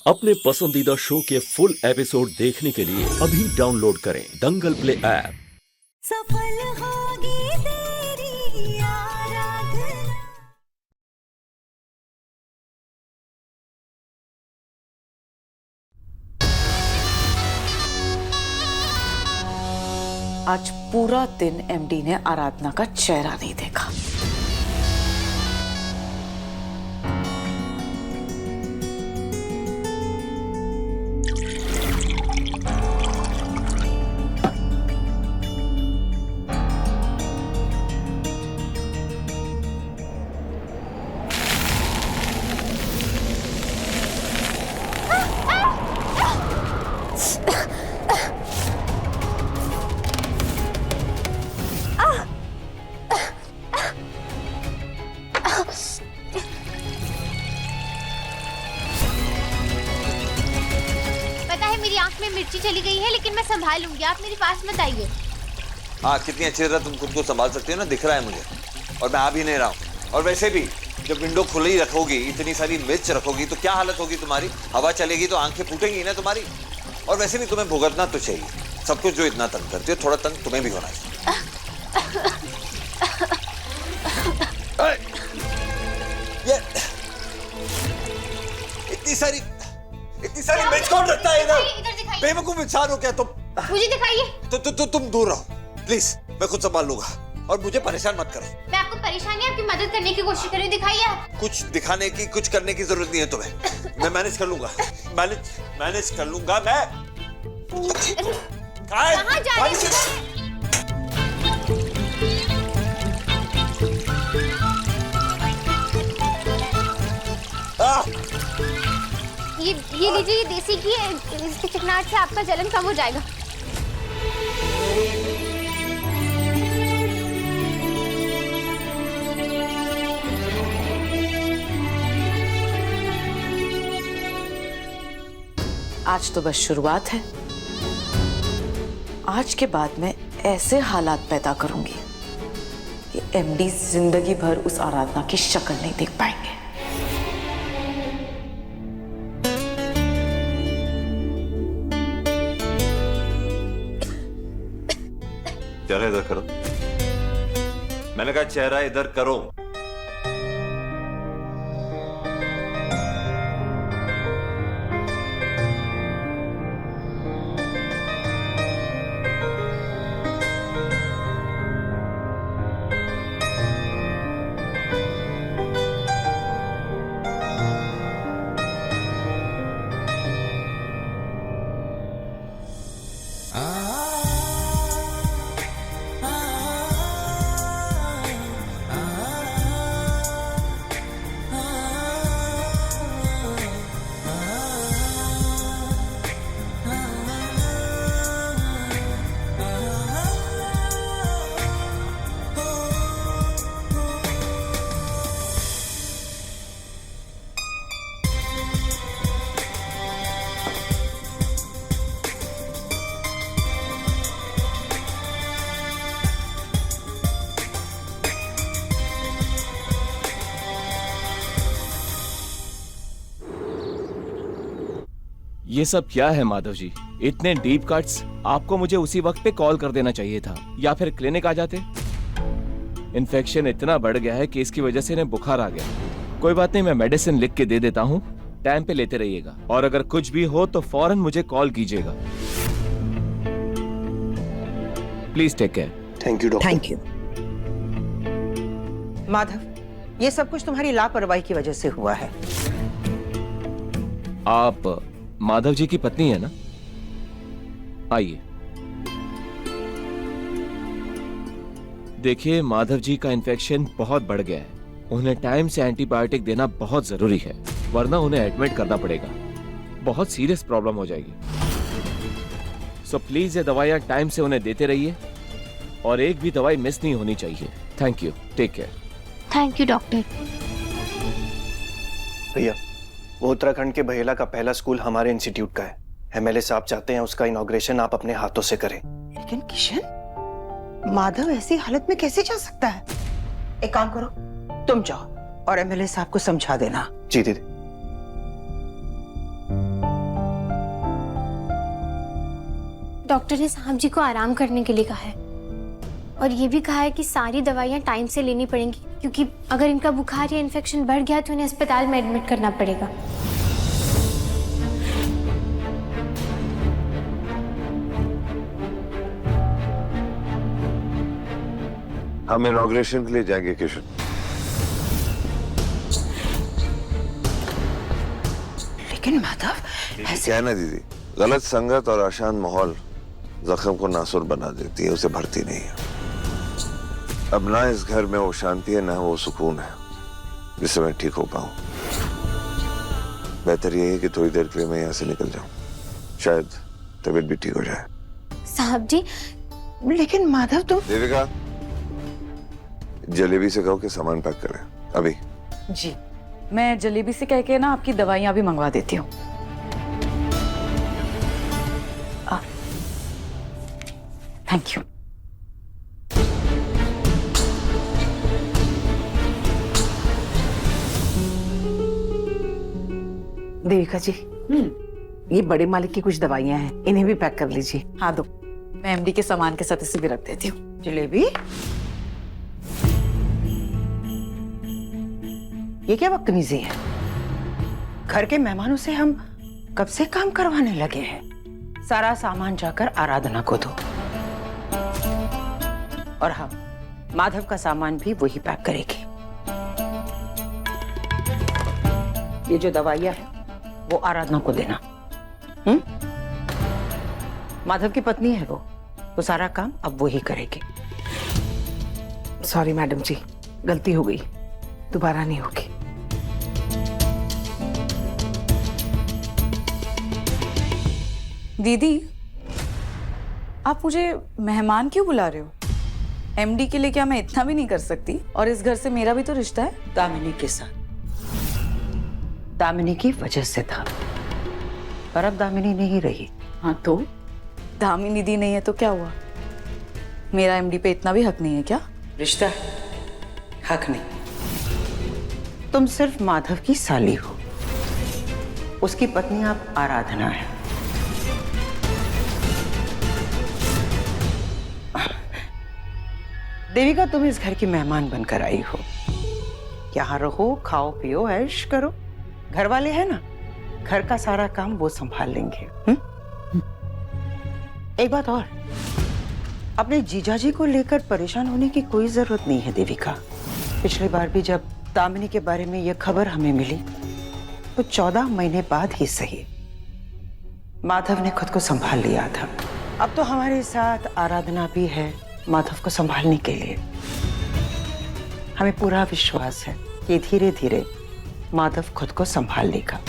अपने पसंदीदा शो के फुल एपिसोड देखने के लिए अभी डाउनलोड करें दंगल प्ले ऐप। सफल होगी तेरी आराधना। आज पूरा दिन एमडी ने आराधना का चेहरा नहीं देखा। मेरी आंख में मिर्ची चली गई है, लेकिन मैं संभाल लूंगी। आप मेरे पास मत आइए। हाँ, कितनी अच्छी तरह तुम खुद को संभाल सकती हो ना, दिख रहा है मुझे। और मैं आ भी नहीं रहा हूँ। और वैसे भी जब विंडो खुली रखोगी, इतनी सारी मिर्च रखोगी, तो क्या हालत होगी तुम्हारी? हवा चलेगी तो आंखें फूटेंगी ना तुम्हारी। और वैसे भी तुम्हें भुगतना तो चाहिए सब कुछ जो इतना तंग करती हो। थोड़ा तंग तुम्हें भी होना चाहिए। इतनी सारी मिर्च कौन रखता है इधर? बेवकूफ इंसान हो क्या तुम? मुझे दिखाइए। तो तुम दूर रहो प्लीज, मैं खुद संभाल लूंगा। और मुझे परेशान मत करो। मैं आपको परेशानी आपकी मदद करने की कोशिश कर रही हूँ। दिखाइए आप। कुछ दिखाने की, कुछ करने की जरूरत नहीं है तुम्हें। मैं मैनेज कर लूंगा। मैनेज कर लूंगा मैं। कहाँ जा रही हो? ये लीजिए, ये देसी घी है। इसकी चिकनाहट से आपका जलन कम हो जाएगा। आज तो बस शुरुआत है। आज के बाद मैं ऐसे हालात पैदा करूंगी कि एमडी जिंदगी भर उस आराधना की शक्ल नहीं देख पाएंगे। चेहरा इधर करो। मैंने कहा चेहरा इधर करो। ये सब क्या है माधव जी? इतने डीप कट्स? आपको मुझे उसी वक्त पे कॉल कर देना चाहिए था, या फिर क्लिनिक आ जाते। इन्फेक्शन इतना बढ़ गया है कि इसकी वजह से इन्हें बुखार आ गया। कोई बात नहीं, मैं मेडिसिन लिख के दे देता हूँ, टाइम पे लेते रहिएगा। और अगर कुछ भी हो तो फौरन मुझे कॉल कीजिएगा। Please take care. Thank you doctor. Thank you. Madhav, ये सब कुछ तुम्हारी लापरवाही की वजह से हुआ है। आप माधव जी की पत्नी है ना? आइए। देखिए, माधव जी का इन्फेक्शन बहुत बढ़ गया है। उन्हें टाइम से एंटीबायोटिक देना बहुत जरूरी है, वरना उन्हें एडमिट करना पड़ेगा। बहुत सीरियस प्रॉब्लम हो जाएगी। सो प्लीज ये दवाइयां टाइम से उन्हें देते रहिए, और एक भी दवाई मिस नहीं होनी चाहिए। Thank you. Take care. Thank you doctor. भैया, वो उत्तराखंड के बहेला का पहला स्कूल हमारे इंस्टीट्यूट का है। एमएलए साहब चाहते हैं उसका इनॉग्रेशन आप अपने हाथों से करें। लेकिन किशन, माधव ऐसी हालत में कैसे जा सकता है? एक काम करो, तुम जाओ और एमएलए साहब को समझा देना। जी दीदी। डॉक्टर ने साहब जी को आराम करने के लिए कहा है और ये भी कहा है कि सारी दवाइयाँ टाइम से लेनी पड़ेंगी, क्योंकि अगर इनका बुखार या इन्फेक्शन बढ़ गया तो इन्हें अस्पताल में एडमिट करना पड़ेगा। हम इनॉग्रेशन के लिए जाएंगे किशन। लेकिन माधव ऐसे क्या है ना दीदी, गलत संगत और अशांत माहौल जख्म को नासुर बना देती है, उसे भरती नहीं है। अब ना इस घर में वो शांति है ना वो सुकून है जिससे मैं ठीक हो पाऊं। बेहतर ये है कि थोड़ी देर के लिए मैं यहाँ से निकल जाऊं, शायद तबीयत भी ठीक हो जाए। साहब जी, लेकिन माधव तुम देविका, जलेबी से कहो कि सामान पैक करें अभी। जी, मैं जलेबी से कह के ना आपकी दवाइयां भी मंगवा देती हूँ। Thank you. देविका जी, ये बड़े मालिक की कुछ दवाइयां हैं, इन्हें भी पैक कर लीजिए। हाँ दो, मैं एमडी के सामान के साथ इसे भी रख देती हूँ। जलेबी, ये क्या बदतमीजी है? घर के मेहमानों से हम कब से काम करवाने लगे हैं। सारा सामान जाकर आराधना को दो और हम माधव का सामान भी वही पैक करेंगे। ये जो दवाइयां है वो आराधना को देना। माधव की पत्नी है वो सारा काम अब वो ही करेगी। सॉरी मैडम जी, गलती हो गई, दोबारा नहीं होगी। दीदी, आप मुझे मेहमान क्यों बुला रहे हो? एमडी के लिए क्या मैं इतना भी नहीं कर सकती? और इस घर से मेरा भी तो रिश्ता है। दामिनी के साथ, दामिनी की वजह से था, पर अब दामिनी नहीं रही। हाँ तो दामिनी दी नहीं है तो क्या हुआ? मेरा एमडी पे इतना भी हक नहीं है क्या? रिश्ता है, हक नहीं। तुम सिर्फ माधव की साली हो, उसकी पत्नी आप आराधना है। देविका, तुम इस घर की मेहमान बनकर आई हो। यहाँ रहो, खाओ पियो, ऐश करो। घर वाले हैं ना, घर का सारा काम वो संभाल लेंगे। एक बात और, अपने जीजाजी को लेकर परेशान होने की कोई जरूरत नहीं है देविका। पिछली बार भी जब दामिनी के बारे में यह खबर हमें मिली तो 14 महीने बाद ही सही माधव ने खुद को संभाल लिया था। अब तो हमारे साथ आराधना भी है माधव को संभालने के लिए। हमें पूरा विश्वास है कि धीरे धीरे माधव खुद को संभाल लेगा।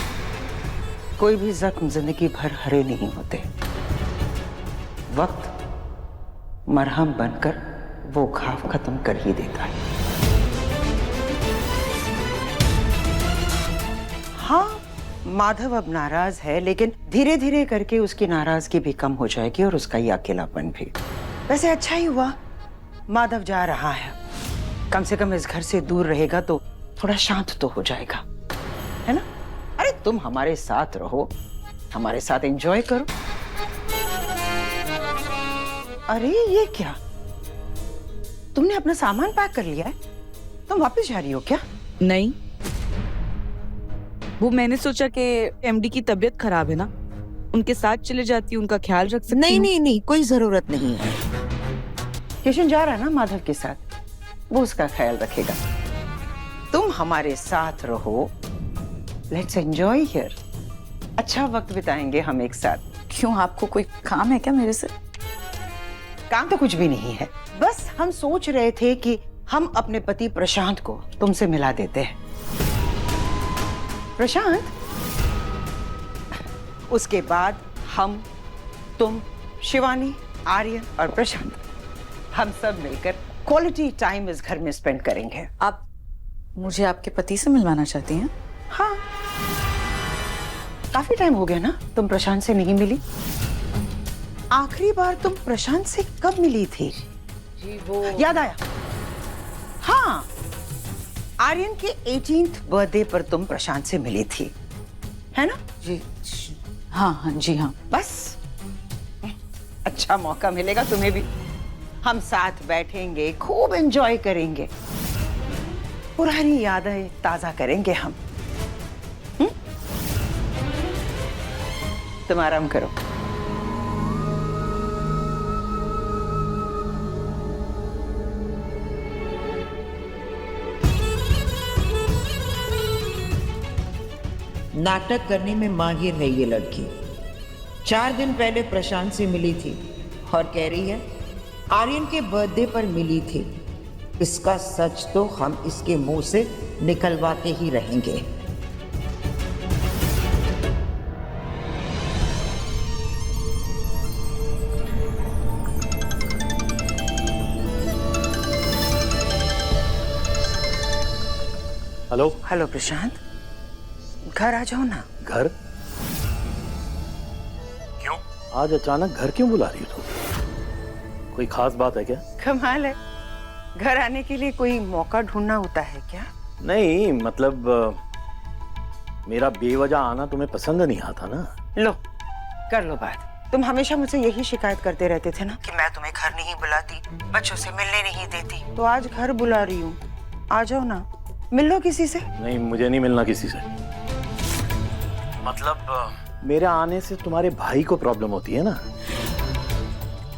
कोई भी जख्म जिंदगी भर हरे नहीं होते, वक्त मरहम बनकर वो घाव खत्म कर ही देता है। हाँ, माधव अब नाराज है, लेकिन धीरे धीरे करके उसकी नाराजगी भी कम हो जाएगी और उसका ये अकेलापन भी। वैसे अच्छा ही हुआ माधव जा रहा है, कम से कम इस घर से दूर रहेगा तो थोड़ा शांत तो हो जाएगा, है ना? अरे तुम हमारे साथ रहो, हमारे साथ एंजॉय करो। अरे ये क्या, तुमने अपना सामान पैक कर लिया है? तुम वापस जा रही हो क्या? नहीं, वो मैंने सोचा कि एमडी की तबीयत खराब है ना, उनके साथ चले जाती हूँ, उनका ख्याल रख सकती हूँ। नहीं नहीं नहीं, कोई जरूरत नहीं है। किशन जा रहा है ना माधव के साथ, वो उसका ख्याल रखेगा। तुम हमारे साथ रहो, लेट्स एंजॉय हियर। अच्छा वक्त बिताएंगे हम एक साथ। क्यों, आपको कोई काम है क्या मेरे से? काम तो कुछ भी नहीं है, बस हम सोच रहे थे कि हम अपने पति प्रशांत को तुमसे मिला देते हैं। प्रशांत, उसके बाद हम, तुम, शिवानी, आर्यन और प्रशांत, हम सब मिलकर क्वालिटी टाइम इस घर में स्पेंड करेंगे। आप मुझे आपके पति से मिलवाना चाहती हैं? हाँ, काफी टाइम हो गया ना तुम प्रशांत से नहीं मिली। आखिरी बार तुम प्रशांत से कब मिली थी? जी वो याद आया, हाँ, आर्यन के 18th बर्थडे पर तुम प्रशांत से मिली थी, है ना? जी हाँ हाँ जी हाँ। बस अच्छा अच्छा मौका मिलेगा तुम्हें भी, हम साथ बैठेंगे, खूब एंजॉय करेंगे, पुरानी यादें ताजा करेंगे हम। तुम आराम करो। नाटक करने में माहिर है ये लड़की। 4 दिन पहले प्रशांत से मिली थी और कह रही है आर्यन के बर्थडे पर मिली थी। इसका सच तो हम इसके मुंह से निकलवाते ही रहेंगे। हेलो। हेलो प्रशांत, घर आ जाओ ना। घर? क्यों आज अचानक घर क्यों बुला रही हो तुम? कोई खास बात है क्या? कमाल है, घर आने के लिए कोई मौका ढूंढना होता है क्या? नहीं मतलब मेरा बेवजह आना तुम्हें पसंद नहीं आता ना। लो कर लो बात। तुम हमेशा मुझसे यही शिकायत करते रहते थे ना कि मैं तुम्हें घर नहीं बुलाती, बच्चों से मिलने नहीं देती। तो आज घर बुला रही हूँ, आ जाओ ना, मिल लो किसी से। नहीं मुझे नहीं मिलना किसी से। मतलब मेरे आने से तुम्हारे भाई को प्रॉब्लम होती है ना,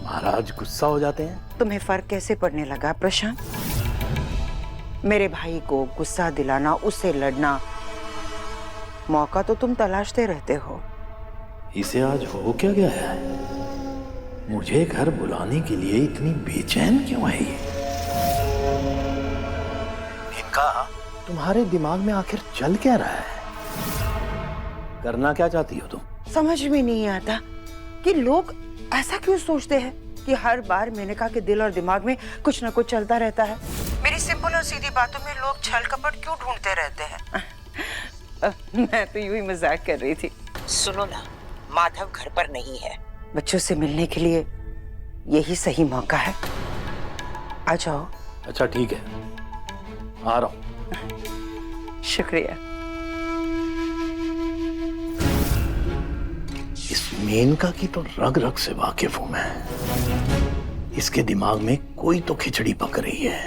महाराज गुस्सा हो जाते हैं। तुम्हें फर्क कैसे पड़ने लगा प्रशांत? मेरे भाई को गुस्सा दिलाना, उससे लड़ना, मौका तो तुम तलाशते रहते हो। इसे आज हो क्या गया है? मुझे घर बुलाने के लिए इतनी बेचैन क्यों है ये? इनका तुम्हारे दिमाग में आखिर चल क्या रहा है? करना क्या चाहती हो तुम? समझ में नहीं आता कि लोग ऐसा क्यों सोचते हैं कि हर बार मेनका के दिल और दिमाग में कुछ ना कुछ चलता रहता है। मेरी सिंपल और सीधी बातों में लोग छल कपट क्यों ढूंढते रहते हैं? मैं तो यूं ही मजाक कर रही थी। सुनो ना, माधव घर पर नहीं है। बच्चों से मिलने के लिए यही सही मौका है, आ जाओ। अच्छा ठीक है, आ रहा हूं। शुक्रिया। इस मेनका की तो रग रग से वाकिफ हूं मैं। इसके दिमाग में कोई तो खिचड़ी पक रही है,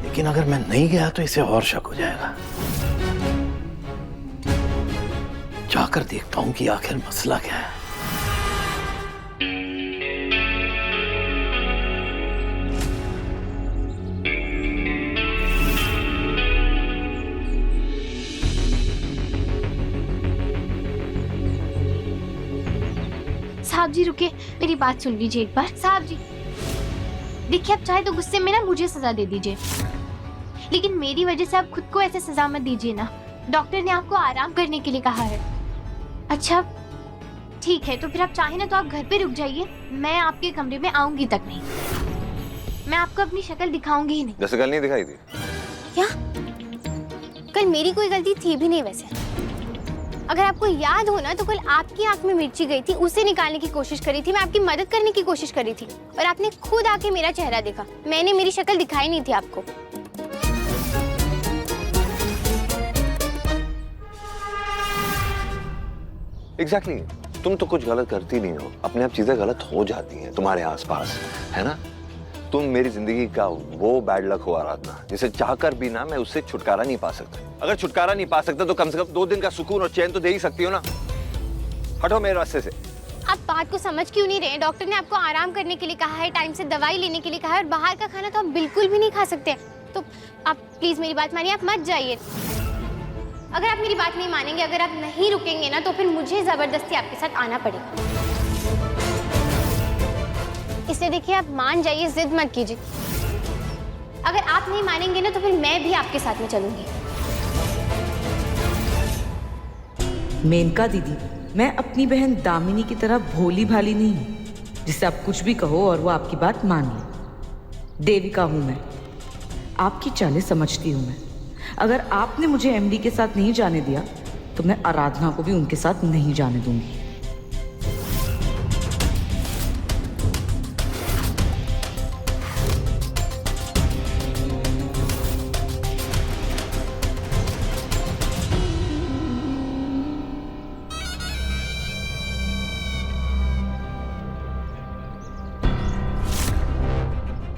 लेकिन अगर मैं नहीं गया तो इसे और शक हो जाएगा। जाकर देखता हूं कि आखिर मसला क्या है। साहब जी रुके, मेरी बात सुन लीजिए एक बार। साहब जी देखिए, आप चाहे तो गुस्से में ना मुझे सजा दे दीजिए, लेकिन मेरी वजह से आप खुद को ऐसे सजा मत दीजिए ना। डॉक्टर ने आपको आराम करने के लिए कहा है। अच्छा ठीक है, तो फिर आप चाहे ना तो आप घर पे रुक जाइए, मैं आपके कमरे में आऊंगी तक नहीं। मैं आपको अपनी शक्ल दिखाऊंगी ही नहीं। जैसे कल नहीं दिखाई थी क्या? कल मेरी कोई गलती थी भी नहीं वैसे। अगर आपको याद हो ना तो कल आपकी आंख में मिर्ची गई थी, उसे निकालने की कोशिश करी थी, मैं आपकी मदद करने की कोशिश करी थी और आपने खुद आके मेरा चेहरा देखा। मैंने मेरी शक्ल दिखाई नहीं थी आपको। एग्जैक्टली तुम तो कुछ गलत करती नहीं हो, अपने आप चीजें गलत हो जाती हैं तुम्हारे आसपास, है ना? तुम मेरी जिंदगी का वो बैड लक हो आराधना, जिसे चाहकर भी ना मैं उससे छुटकारा नहीं पा सकता। अगर छुटकारा नहीं पा सकता तो कम से कम 2 दिन का सुकून और चैन तो दे ही सकती हो ना। हटो मेरे रास्ते से। आप बात को समझ क्यों नहीं रहे? डॉक्टर ने आपको आराम करने के लिए कहा है, टाइम से दवाई लेने के लिए कहा है, और बाहर का खाना तो आप बिल्कुल भी नहीं खा सकते। तो आप प्लीज मेरी बात मानिए, आप मत जाइए। अगर आप मेरी बात नहीं मानेंगे, अगर आप नहीं रुकेंगे ना, तो फिर मुझे जबरदस्ती आपके साथ आना पड़ेगा। इसलिए देखिए, आप मान जाइए, जिद मत कीजिए। अगर आप नहीं मानेंगे ना तो फिर मैं भी आपके साथ में चलूंगी। मेनका दीदी, मैं अपनी बहन दामिनी की तरह भोली भाली नहीं हूँ जिससे आप कुछ भी कहो और वो आपकी बात मान ले। देविका हूँ मैं, आपकी चालें समझती हूँ मैं। अगर आपने मुझे एमडी के साथ नहीं जाने दिया तो मैं आराधना को भी उनके साथ नहीं जाने दूंगी।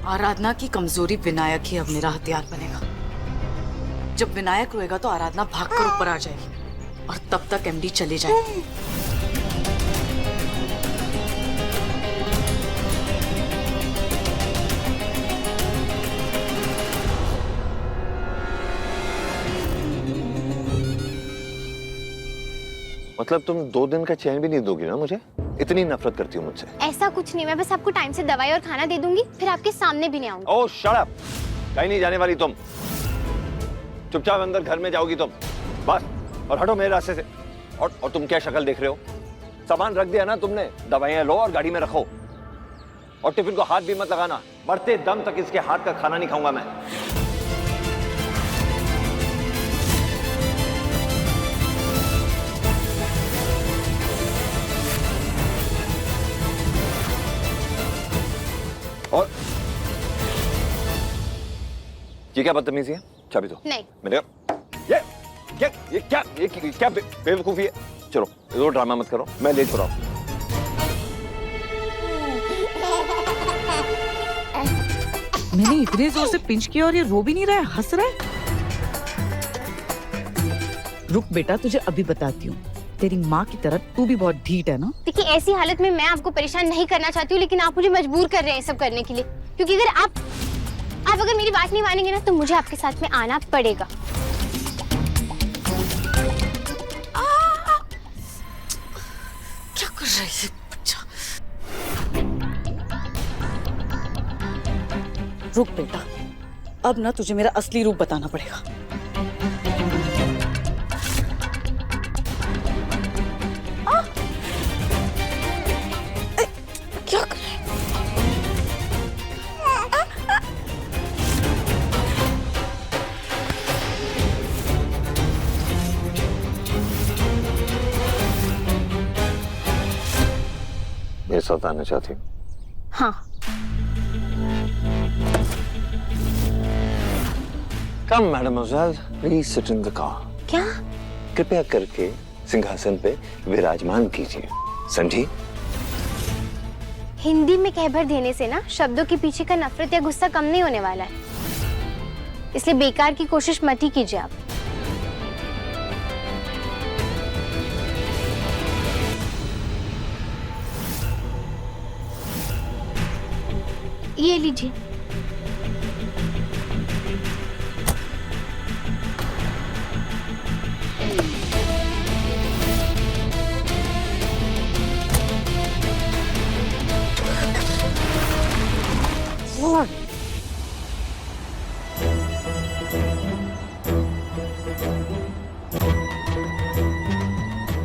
आराधना की कमजोरी विनायक ही अब मेरा हथियार बनेगा। जब विनायक रोएगा तो आराधना भागकर ऊपर आ जाएगी और तब तक एमडी चले जाएंगे। मतलब तुम 2 दिन का चैन भी नहीं दोगी ना मुझे? इतनी नफरत करती हो मुझसे? ऐसा कुछ नहीं, मैं बस आपको टाइम से दवाई और खाना दे दूंगी, फिर आपके सामने भी नहीं आऊंगी। ओह शट अप! कहीं नहीं जाने वाली तुम। चुपचाप अंदर घर में जाओगी तुम, बस। और हटो मेरे रास्ते से। और तुम क्या शक्ल देख रहे हो? सामान रख दिया ना तुमने, दवाइयां लो और गाड़ी में रखो। और टिफिन को हाथ भी मत लगाना, मरते दम तक इसके हाथ का खाना नहीं खाऊंगा मैं। और ये क्या बदतमीजी है? चाबी दो। नहीं। मेरे ये क्या बेवकूफी है? चलो ये ड्रामा मत करो, मैं ले चुका हूं। मैंने इतने जोर से पिंच किया और ये रो भी नहीं रहा है, हंस रहा है। रुक बेटा, तुझे अभी बताती हूँ। तेरी माँ की तरह तू भी बहुत ढीठ है ना। देखिए, ऐसी हालत में मैं आपको परेशान नहीं करना चाहती हूँ, लेकिन आप मुझे मजबूर कर रहे हैं सब करने के लिए। क्योंकि अगर आप अगर मेरी बात नहीं मानेंगे ना, तो मुझे आपके साथ में आना पड़ेगा। क्या कर रही है बच्चा? रुक बेटा, अब ना तुझे मेरा असली रूप बताना पड़ेगा। क्या कर रहे हैं? मेरे साथ आना चाहती हूँ? हाँ। Come, mademoiselle, please sit in the car. क्या? कृपया करके सिंहासन पे विराजमान कीजिए, समझी? हिंदी में कहभर देने से ना शब्दों के पीछे का नफरत या गुस्सा कम नहीं होने वाला है, इसलिए बेकार की कोशिश मत ही कीजिए आप। ये लीजिए।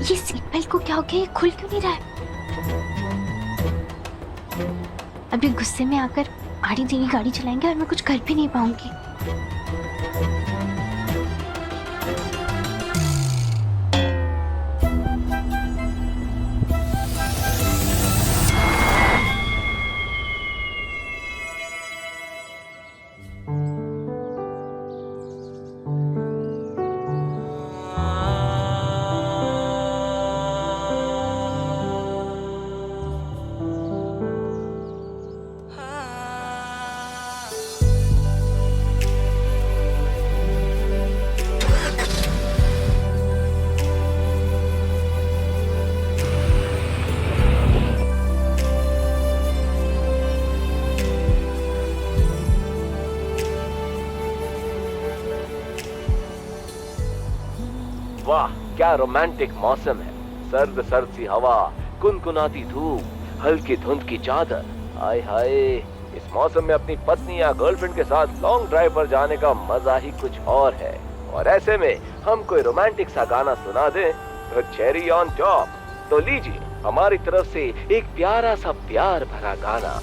ये सीट बेल्ट को क्या हो गया? ये खुल क्यों नहीं रहा है? अभी गुस्से में आकर आड़ी तेरी गाड़ी चलाएंगे और मैं कुछ कर भी नहीं पाऊंगी। वाह, क्या रोमांटिक मौसम है। सर्द सर्द सी हवा, कुनकुनाती धूप, हल्की धुंध की चादर। हाय हाय, इस मौसम में अपनी पत्नी या गर्लफ्रेंड के साथ लॉन्ग ड्राइव पर जाने का मजा ही कुछ और है। और ऐसे में हम कोई रोमांटिक सा गाना सुना दें तो चेरी ऑन टॉप। तो लीजिए हमारी तरफ से एक प्यारा सा प्यार भरा गाना।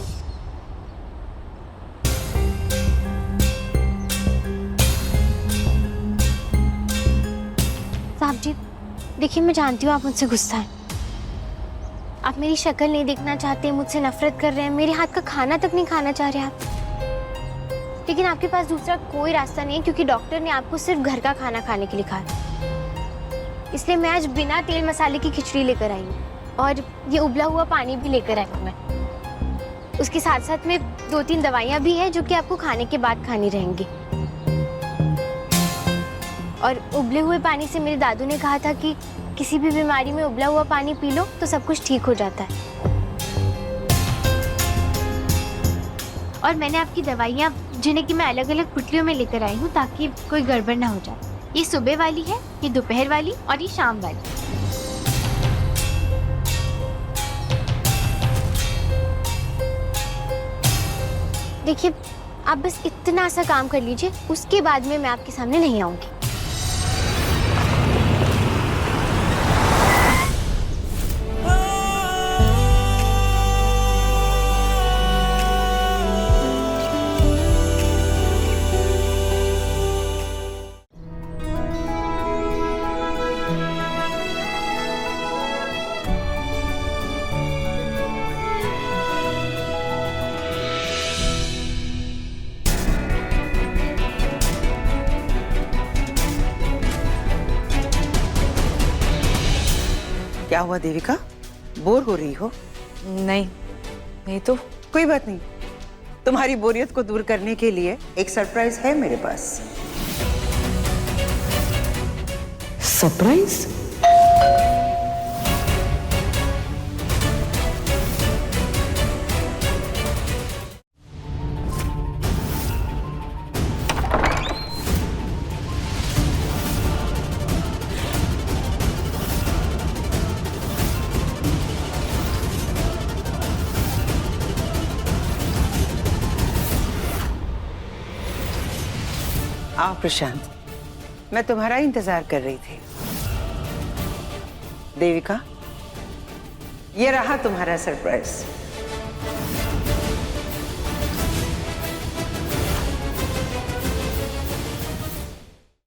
साहब जी, देखिए मैं जानती हूँ आप मुझसे गुस्सा हैं, आप मेरी शक्ल नहीं देखना चाहते, मुझसे नफरत कर रहे हैं, मेरे हाथ का खाना तक नहीं खाना चाह रहे आप। लेकिन आपके पास दूसरा कोई रास्ता नहीं है, क्योंकि डॉक्टर ने आपको सिर्फ घर का खाना खाने के लिए कहा। इसलिए मैं आज बिना तेल मसाले की खिचड़ी लेकर आई हूँ और ये उबला हुआ पानी भी लेकर आई हूँ मैं। उसके साथ साथ में 2-3 दवाइयाँ भी हैं जो कि आपको खाने के बाद खानी रहेंगी। और उबले हुए पानी से मेरे दादू ने कहा था कि किसी भी बीमारी में उबला हुआ पानी पी लो तो सब कुछ ठीक हो जाता है। और मैंने आपकी दवाइयाँ जिन्हें कि मैं अलग अलग पुटलियों में लेकर आई हूँ ताकि कोई गड़बड़ ना हो जाए। ये सुबह वाली है, ये दोपहर वाली और ये शाम वाली। देखिए, आप बस इतना सा काम कर लीजिए, उसके बाद में मैं आपके सामने नहीं आऊंगी। क्या हुआ देविका, बोर हो रही हो? नहीं तो। कोई बात नहीं, तुम्हारी बोरियत को दूर करने के लिए एक सरप्राइज है मेरे पास। सरप्राइज? आओ प्रशांत, मैं तुम्हारा इंतजार कर रही थी। देविका, ये रहा तुम्हारा सरप्राइज।